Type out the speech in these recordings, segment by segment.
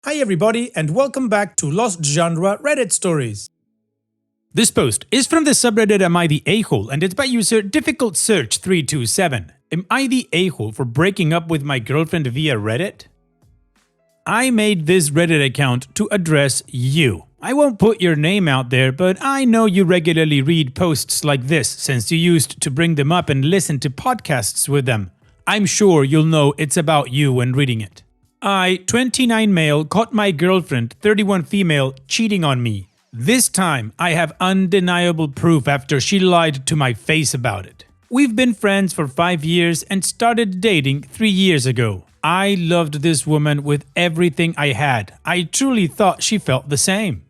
Hi everybody and welcome back to Lost Genre Reddit Stories. This post is from the subreddit Am I the A-hole and it's by user DifficultSearch327. Am I the a-hole for breaking up with my girlfriend via Reddit? I made this Reddit account to address you. I won't put your name out there, but I know you regularly read posts like this since you used to bring them up and listen to podcasts with them. I'm sure you'll know it's about you when reading it. I, 29 male, caught my girlfriend, 31 female, cheating on me. This time, I have undeniable proof after she lied to my face about it. We've been friends for 5 years and started dating 3 years ago. I loved this woman with everything I had. I truly thought she felt the same.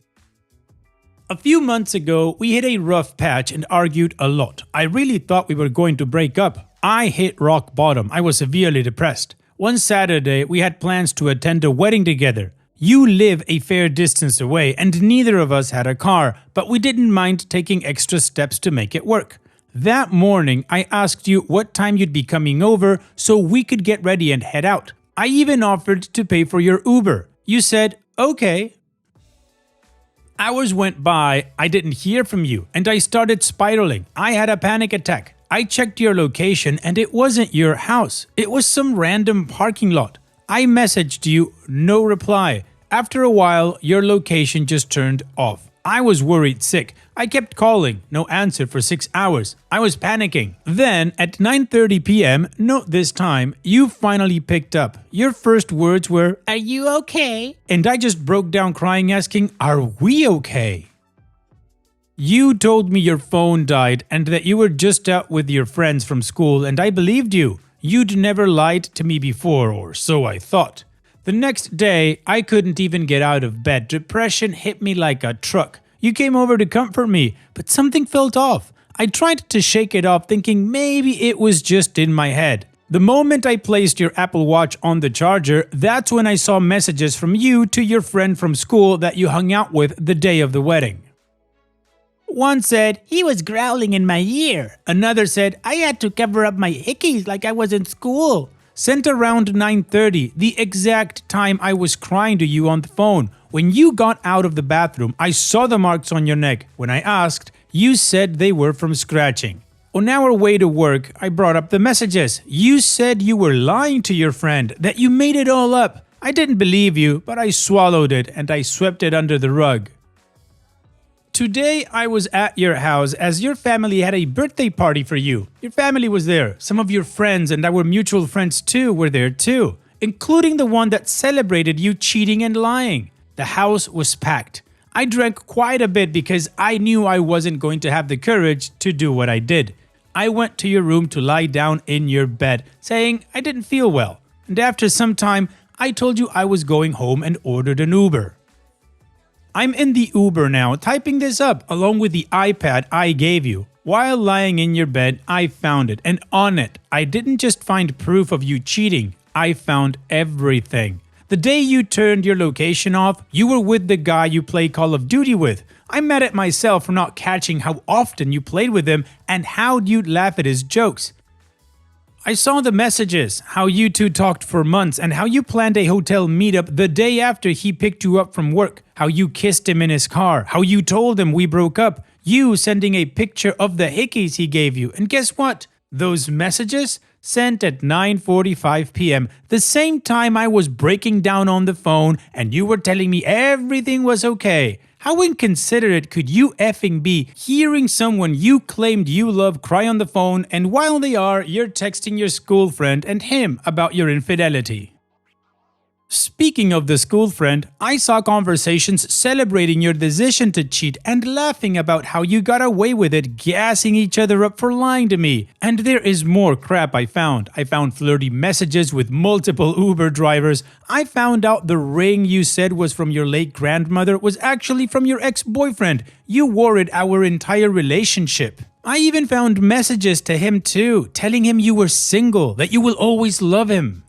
A few months ago, we hit a rough patch and argued a lot. I really thought we were going to break up. I hit rock bottom. I was severely depressed. One Saturday, we had plans to attend a wedding together. You live a fair distance away and neither of us had a car, but we didn't mind taking extra steps to make it work. That morning, I asked you what time you'd be coming over so we could get ready and head out. I even offered to pay for your Uber. You said, okay. Hours went by, I didn't hear from you, and I started spiraling. I had a panic attack. I checked your location and it wasn't your house. It was some random parking lot. I messaged you, no reply. After a while, your location just turned off. I was worried sick. I kept calling, no answer for 6 hours. I was panicking. Then, at 9:30 p.m., note this time, you finally picked up. Your first words were, "Are you okay?" And I just broke down crying asking, "Are we okay?" You told me your phone died and that you were just out with your friends from school and I believed you. You'd never lied to me before, or so I thought. The next day, I couldn't even get out of bed. Depression hit me like a truck. You came over to comfort me, but something felt off. I tried to shake it off thinking maybe it was just in my head. The moment I placed your Apple Watch on the charger, that's when I saw messages from you to your friend from school that you hung out with the day of the wedding. One said, "He was growling in my ear." Another said, "I had to cover up my hickeys like I was in school." Sent around 9:30, the exact time I was crying to you on the phone. When you got out of the bathroom, I saw the marks on your neck. When I asked, you said they were from scratching. On our way to work, I brought up the messages. You said you were lying to your friend, that you made it all up. I didn't believe you, but I swallowed it and I swept it under the rug. Today, I was at your house as your family had a birthday party for you. Your family was there. Some of your friends and our mutual friends too were there too, including the one that celebrated you cheating and lying. The house was packed. I drank quite a bit because I knew I wasn't going to have the courage to do what I did. I went to your room to lie down in your bed, saying I didn't feel well. And after some time, I told you I was going home and ordered an Uber. I'm in the Uber now, typing this up along with the iPad I gave you. While lying in your bed, I found it, and on it, I didn't just find proof of you cheating, I found everything. The day you turned your location off, you were with the guy you play Call of Duty with. I'm mad at myself for not catching how often you played with him and how you'd laugh at his jokes. I saw the messages, how you two talked for months and how you planned a hotel meetup the day after he picked you up from work, how you kissed him in his car, how you told him we broke up, you sending a picture of the hickeys he gave you. And guess what? Those messages sent at 9:45 p.m., the same time I was breaking down on the phone and you were telling me everything was okay. How inconsiderate could you effing be, hearing someone you claimed you love cry on the phone and while they are, you're texting your school friend and him about your infidelity. Speaking of the school friend, I saw conversations celebrating your decision to cheat and laughing about how you got away with it, gassing each other up for lying to me. And there is more crap I found. I found flirty messages with multiple Uber drivers. I found out the ring you said was from your late grandmother was actually from your ex-boyfriend. You wore it our entire relationship. I even found messages to him too, telling him you were single, that you will always love him.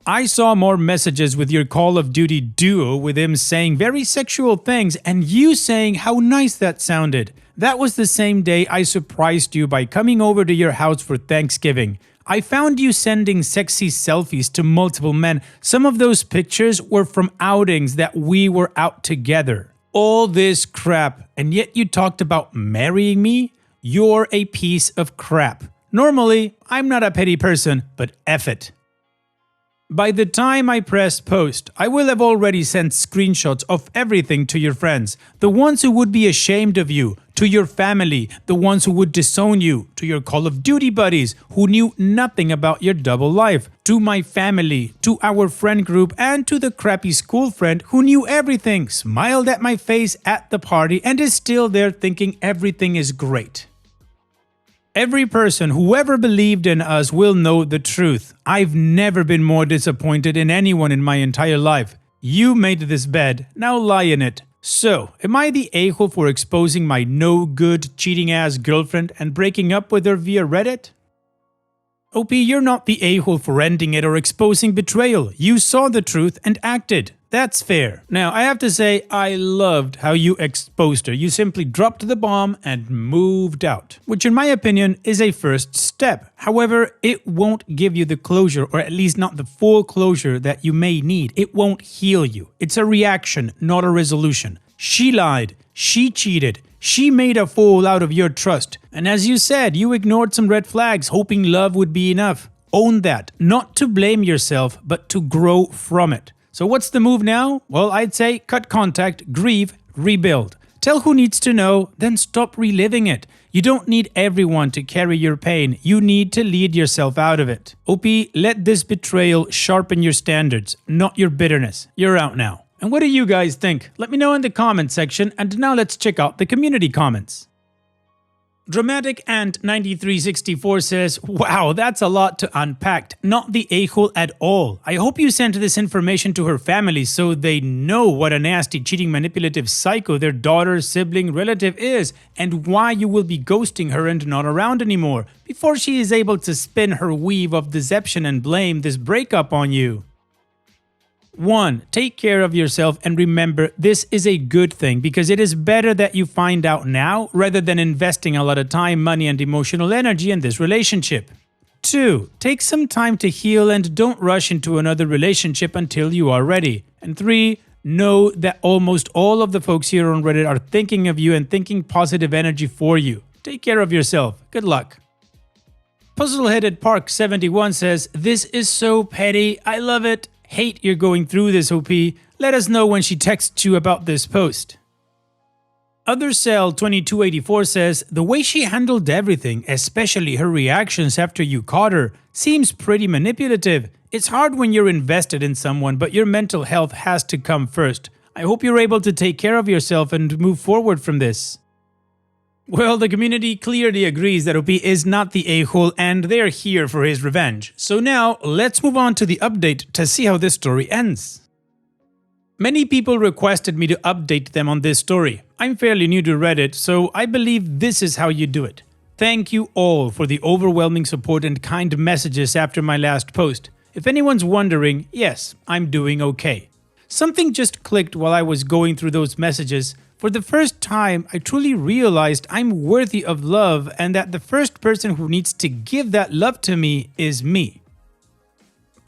I saw more messages with your Call of Duty duo with him saying very sexual things and you saying how nice that sounded. That was the same day I surprised you by coming over to your house for Thanksgiving. I found you sending sexy selfies to multiple men. Some of those pictures were from outings that we were out together. All this crap, and yet you talked about marrying me? You're a piece of crap. Normally, I'm not a petty person, but F it. By the time I press post, I will have already sent screenshots of everything to your friends, the ones who would be ashamed of you, to your family, the ones who would disown you, to your Call of Duty buddies who knew nothing about your double life, to my family, to our friend group, and to the crappy school friend who knew everything, smiled at my face at the party, and is still there thinking everything is great. Every person who ever believed in us will know the truth. I've never been more disappointed in anyone in my entire life. You made this bed, now lie in it. So, am I the a-hole for exposing my no-good, cheating-ass girlfriend and breaking up with her via Reddit? OP, you're not the a-hole for ending it or exposing betrayal. You saw the truth and acted. That's fair. Now, I have to say, I loved how you exposed her. You simply dropped the bomb and moved out, which in my opinion is a first step. However, it won't give you the closure, or at least not the full closure that you may need. It won't heal you. It's a reaction, not a resolution. She lied. She cheated. She made a fool out of your trust. And as you said, you ignored some red flags, hoping love would be enough. Own that. Not to blame yourself, but to grow from it. So what's the move now? Well, I'd say cut contact, grieve, rebuild. Tell who needs to know, then stop reliving it. You don't need everyone to carry your pain. You need to lead yourself out of it. OP, let this betrayal sharpen your standards, not your bitterness. You're out now. And what do you guys think? Let me know in the comment section, and now let's check out the community comments. Dramatic Ant 9364 says, wow, that's a lot to unpack. Not the a-hole at all. I hope you sent this information to her family so they know what a nasty, cheating, manipulative psycho their daughter, sibling, relative is, and why you will be ghosting her and not around anymore, before she is able to spin her weave of deception and blame this breakup on you. 1. Take care of yourself and remember this is a good thing because it is better that you find out now rather than investing a lot of time, money, and emotional energy in this relationship. 2. Take some time to heal and don't rush into another relationship until you are ready. And 3. Know that almost all of the folks here on Reddit are thinking of you and thinking positive energy for you. Take care of yourself. Good luck. Puzzle-headed Park 71 says, this is so petty. I love it. Hate you're going through this, OP. Let us know when she texts you about this post. OtherCell2284 says, the way she handled everything, especially her reactions after you caught her, seems pretty manipulative. It's hard when you're invested in someone, but your mental health has to come first. I hope you're able to take care of yourself and move forward from this. Well, the community clearly agrees that OP is not the a-hole and they're here for his revenge. So now, let's move on to the update to see how this story ends. Many people requested me to update them on this story. I'm fairly new to Reddit, so I believe this is how you do it. Thank you all for the overwhelming support and kind messages after my last post. If anyone's wondering, yes, I'm doing okay. Something just clicked while I was going through those messages. For the first time, I truly realized I'm worthy of love and that the first person who needs to give that love to me is me.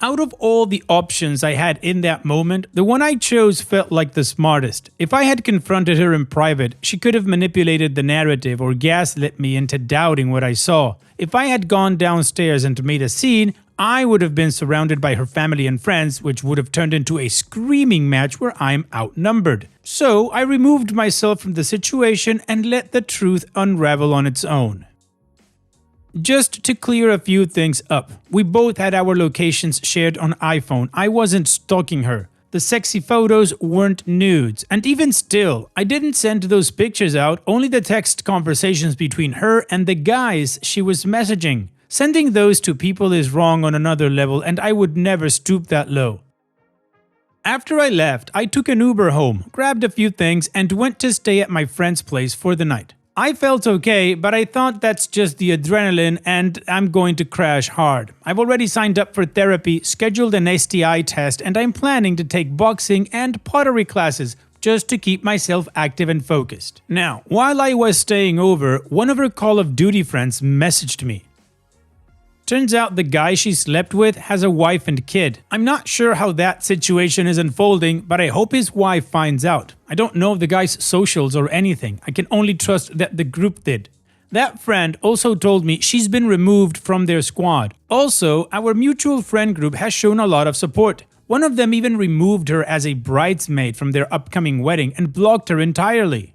Out of all the options I had in that moment, the one I chose felt like the smartest. If I had confronted her in private, she could have manipulated the narrative or gaslit me into doubting what I saw. If I had gone downstairs and made a scene, I would have been surrounded by her family and friends, which would have turned into a screaming match where I'm outnumbered. So I removed myself from the situation and let the truth unravel on its own. Just to clear a few things up, we both had our locations shared on iPhone. I wasn't stalking her. The sexy photos weren't nudes, and even still, I didn't send those pictures out, only the text conversations between her and the guys she was messaging. Sending those to people is wrong on another level, and I would never stoop that low. After I left, I took an Uber home, grabbed a few things, and went to stay at my friend's place for the night. I felt okay, but I thought that's just the adrenaline and I'm going to crash hard. I've already signed up for therapy, scheduled an STI test, and I'm planning to take boxing and pottery classes just to keep myself active and focused. Now, while I was staying over, one of her Call of Duty friends messaged me. Turns out the guy she slept with has a wife and kid. I'm not sure how that situation is unfolding, but I hope his wife finds out. I don't know the guy's socials or anything. I can only trust that the group did. That friend also told me she's been removed from their squad. Also, our mutual friend group has shown a lot of support. One of them even removed her as a bridesmaid from their upcoming wedding and blocked her entirely.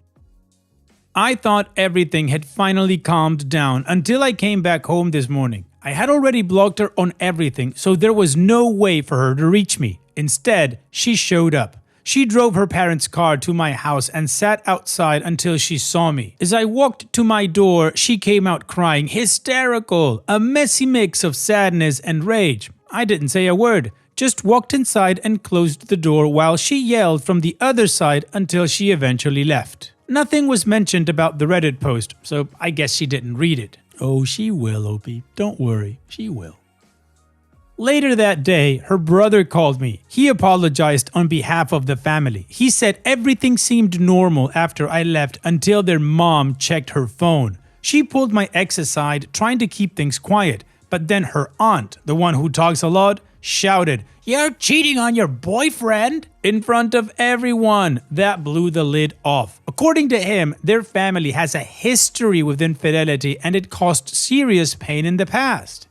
I thought everything had finally calmed down until I came back home this morning. I had already blocked her on everything, so there was no way for her to reach me. Instead, she showed up. She drove her parents' car to my house and sat outside until she saw me. As I walked to my door, she came out crying, hysterical, a messy mix of sadness and rage. I didn't say a word, just walked inside and closed the door while she yelled from the other side until she eventually left. Nothing was mentioned about the Reddit post, so I guess she didn't read it. Oh, she will, Opie. Don't worry, she will. Later that day, her brother called me. He apologized on behalf of the family. He said everything seemed normal after I left until their mom checked her phone. She pulled my ex aside, trying to keep things quiet. But then her aunt, the one who talks a lot, shouted, "You're cheating on your boyfriend!" in front of everyone. That blew the lid off. According to him, their family has a history with infidelity and it caused serious pain in the past.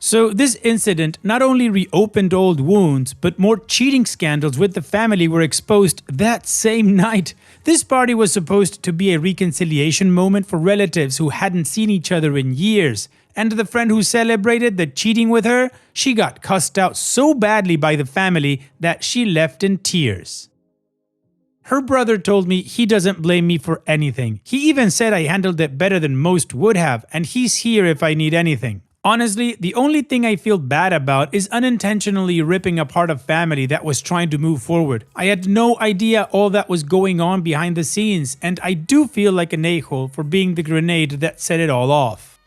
So this incident not only reopened old wounds, but more cheating scandals with the family were exposed that same night. This party was supposed to be a reconciliation moment for relatives who hadn't seen each other in years. And the friend who celebrated the cheating with her, she got cussed out so badly by the family that she left in tears. Her brother told me he doesn't blame me for anything. He even said I handled it better than most would have, and he's here if I need anything. Honestly, the only thing I feel bad about is unintentionally ripping apart a family that was trying to move forward. I had no idea all that was going on behind the scenes, and I do feel like an a-hole for being the grenade that set it all off.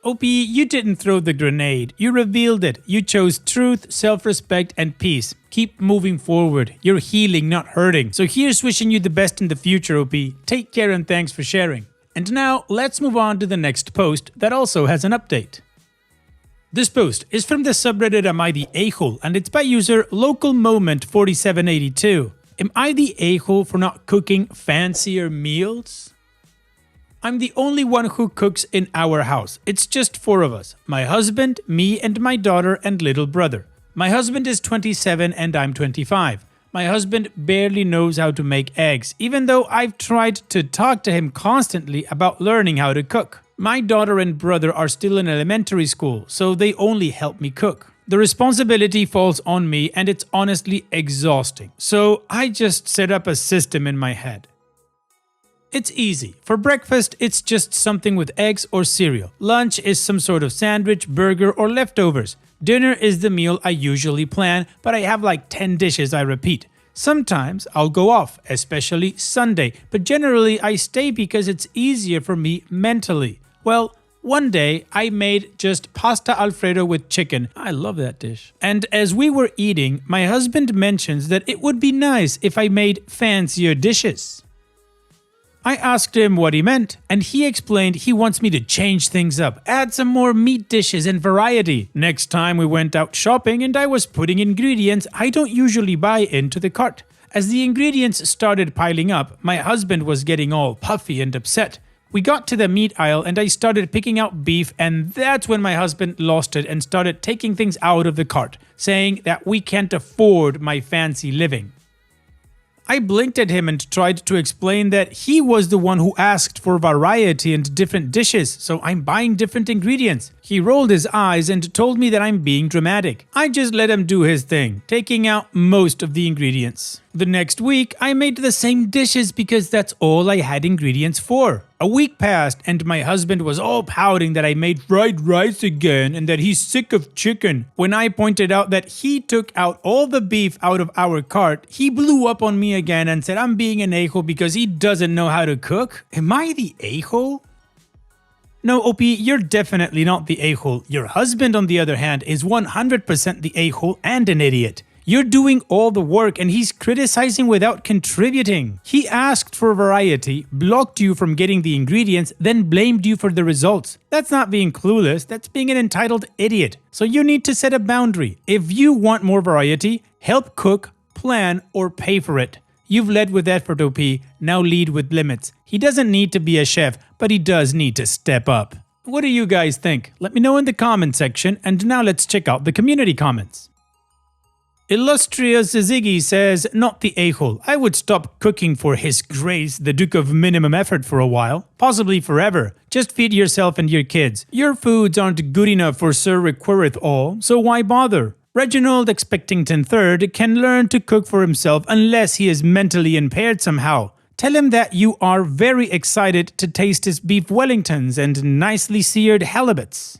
Opie, you didn't throw the grenade. You revealed it. You chose truth, self-respect, and peace. Keep moving forward. You're healing, not hurting. So here's wishing you the best in the future, Opie. Take care and thanks for sharing. And now, let's move on to the next post that also has an update. This post is from the subreddit Am I the A-hole, and it's by user localmoment4782. Am I the a-hole for not cooking fancier meals? I'm the only one who cooks in our house. It's just 4 of us. My husband, me, and my daughter and little brother. My husband is 27 and I'm 25. My husband barely knows how to make eggs, even though I've tried to talk to him constantly about learning how to cook. My daughter and brother are still in elementary school, so they only help me cook. The responsibility falls on me and it's honestly exhausting. So I just set up a system in my head. It's easy. For breakfast, it's just something with eggs or cereal. Lunch is some sort of sandwich, burger, or leftovers. Dinner is the meal I usually plan, but I have like 10 dishes I repeat. Sometimes I'll go off, especially Sunday, but generally I stay because it's easier for me mentally. Well, one day I made just pasta alfredo with chicken. I love that dish. And as we were eating, my husband mentions that it would be nice if I made fancier dishes. I asked him what he meant, and he explained he wants me to change things up, add some more meat dishes and variety. Next time we went out shopping and I was putting ingredients I don't usually buy into the cart. As the ingredients started piling up, my husband was getting all puffy and upset. We got to the meat aisle and I started picking out beef, and that's when my husband lost it and started taking things out of the cart, saying that we can't afford my fancy living. I blinked at him and tried to explain that he was the one who asked for variety and different dishes, so I'm buying different ingredients. He rolled his eyes and told me that I'm being dramatic. I just let him do his thing, taking out most of the ingredients. The next week, I made the same dishes because that's all I had ingredients for. A week passed and my husband was all pouting that I made fried rice again and that he's sick of chicken. When I pointed out that he took out all the beef out of our cart, he blew up on me again and said I'm being an a-hole because he doesn't know how to cook. Am I the a-hole? No, Opie, you're definitely not the a-hole. Your husband, on the other hand, is 100% the a-hole and an idiot. You're doing all the work and he's criticizing without contributing. He asked for variety, blocked you from getting the ingredients, then blamed you for the results. That's not being clueless, that's being an entitled idiot. So you need to set a boundary. If you want more variety, help cook, plan, or pay for it. You've led with effort, OP, now lead with limits. He doesn't need to be a chef, but he does need to step up. What do you guys think? Let me know in the comment section, and now let's check out the community comments. Illustrious Ziggy says, not the a-hole. I would stop cooking for His Grace, the Duke of Minimum Effort for a while, possibly forever. Just feed yourself and your kids. Your foods aren't good enough for Sir Requireth All, so why bother? Reginald Expectington III can learn to cook for himself unless he is mentally impaired somehow. Tell him that you are very excited to taste his beef Wellingtons and nicely seared halibuts.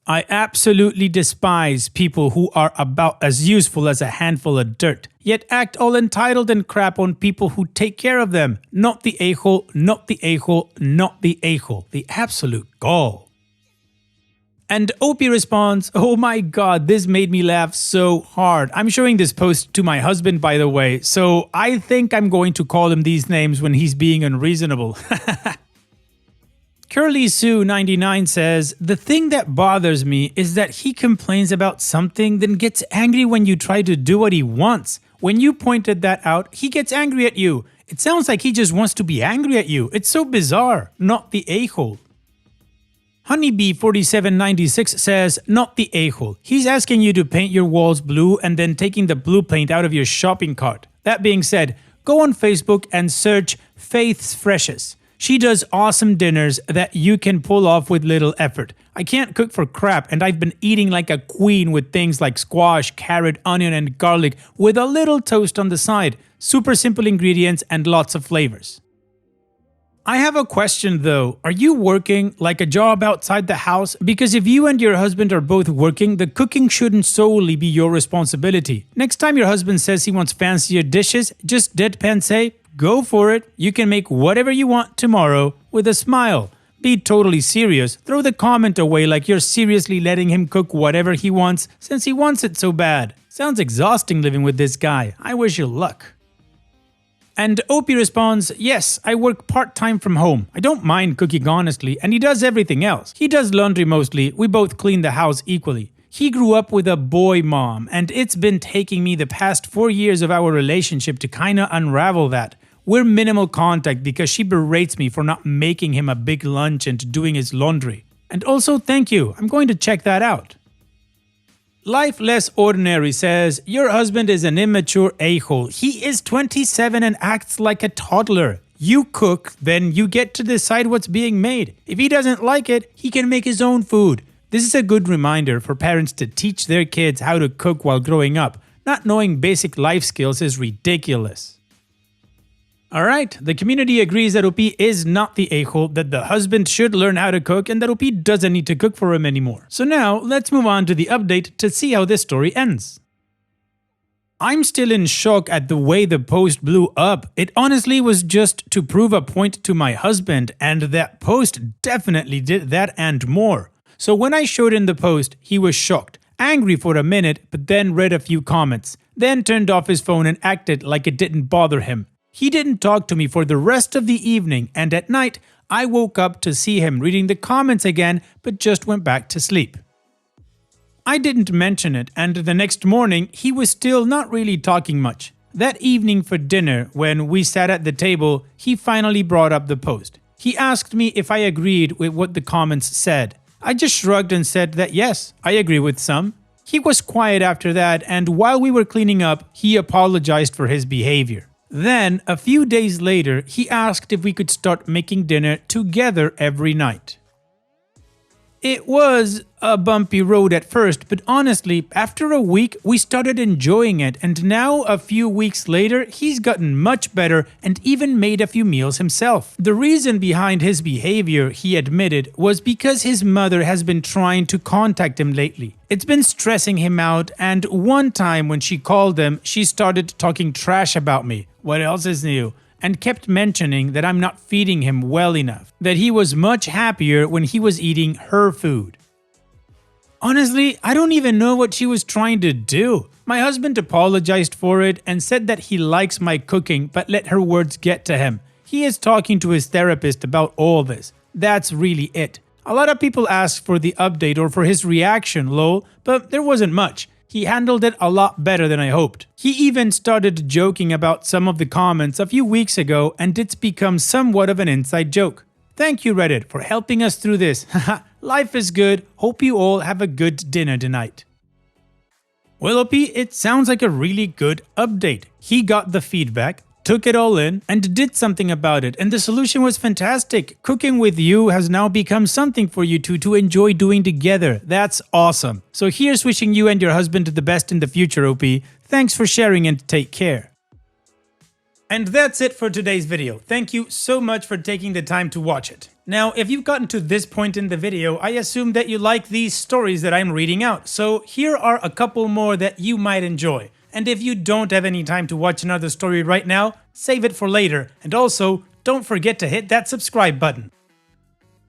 I absolutely despise people who are about as useful as a handful of dirt, yet act all entitled and crap on people who take care of them. Not the a-hole, not the a-hole, not the a-hole. The absolute gall. And Opie responds, oh my god, this made me laugh so hard. I'm showing this post to my husband, by the way, so I think I'm going to call him these names when he's being unreasonable. Curly Sue 99 says, the thing that bothers me is that he complains about something, then gets angry when you try to do what he wants. When you pointed that out, he gets angry at you. It sounds like he just wants to be angry at you. It's so bizarre. Not the a-hole. Honeybee 4796 says, not the a-hole. He's asking you to paint your walls blue and then taking the blue paint out of your shopping cart. That being said, go on Facebook and search Faith's Freshes. She does awesome dinners that you can pull off with little effort. I can't cook for crap, and I've been eating like a queen with things like squash, carrot, onion, and garlic with a little toast on the side. Super simple ingredients and lots of flavors. I have a question though. Are you working like a job outside the house? Because if you and your husband are both working, the cooking shouldn't solely be your responsibility. Next time your husband says he wants fancier dishes, just deadpan say, go for it. You can make whatever you want tomorrow with a smile. Be totally serious. Throw the comment away like you're seriously letting him cook whatever he wants since he wants it so bad. Sounds exhausting living with this guy. I wish you luck. And Opie responds, yes, I work part-time from home. I don't mind cooking honestly, and he does everything else. He does laundry mostly. We both clean the house equally. He grew up with a boy mom, and it's been taking me the past 4 years of our relationship to kinda unravel that. We're minimal contact because she berates me for not making him a big lunch and doing his laundry. And also thank you, I'm going to check that out. Life Less Ordinary says, your husband is an immature a-hole. He is 27 and acts like a toddler. You cook, then you get to decide what's being made. If he doesn't like it, he can make his own food. This is a good reminder for parents to teach their kids how to cook while growing up. Not knowing basic life skills is ridiculous. Alright, the community agrees that OP is not the a-hole, that the husband should learn how to cook, and that OP doesn't need to cook for him anymore. So now, let's move on to the update to see how this story ends. I'm still in shock at the way the post blew up. It honestly was just to prove a point to my husband, and that post definitely did that and more. So when I showed in the post, he was shocked, angry for a minute, but then read a few comments, then turned off his phone and acted like it didn't bother him. He didn't talk to me for the rest of the evening, and at night, I woke up to see him reading the comments again, but just went back to sleep. I didn't mention it, and the next morning, he was still not really talking much. That evening for dinner, when we sat at the table, he finally brought up the post. He asked me if I agreed with what the comments said. I just shrugged and said that yes, I agree with some. He was quiet after that, and while we were cleaning up, he apologized for his behavior. Then, a few days later, he asked if we could start making dinner together every night. It was a bumpy road at first, but honestly, after a week, we started enjoying it, and now, a few weeks later, he's gotten much better and even made a few meals himself. The reason behind his behavior, he admitted, was because his mother has been trying to contact him lately. It's been stressing him out, and one time when she called him, she started talking trash about me. What else is new? And kept mentioning that I'm not feeding him well enough, that he was much happier when he was eating her food. Honestly, I don't even know what she was trying to do. My husband apologized for it and said that he likes my cooking but let her words get to him. He is talking to his therapist about all this. That's really it. A lot of people asked for the update or for his reaction, lol, but there wasn't much. He handled it a lot better than I hoped. He even started joking about some of the comments a few weeks ago, and it's become somewhat of an inside joke. Thank you, Reddit, for helping us through this. Haha, life is good. Hope you all have a good dinner tonight. Well, OP, it sounds like a really good update. He got the feedback, took it all in, and did something about it, and the solution was fantastic. Cooking with you has now become something for you two to enjoy doing together. That's awesome. So here's wishing you and your husband the best in the future, OP. Thanks for sharing and take care. And that's it for today's video. Thank you so much for taking the time to watch it. Now, if you've gotten to this point in the video, I assume that you like these stories that I'm reading out. So here are a couple more that you might enjoy. And if you don't have any time to watch another story right now, save it for later. And also, don't forget to hit that subscribe button.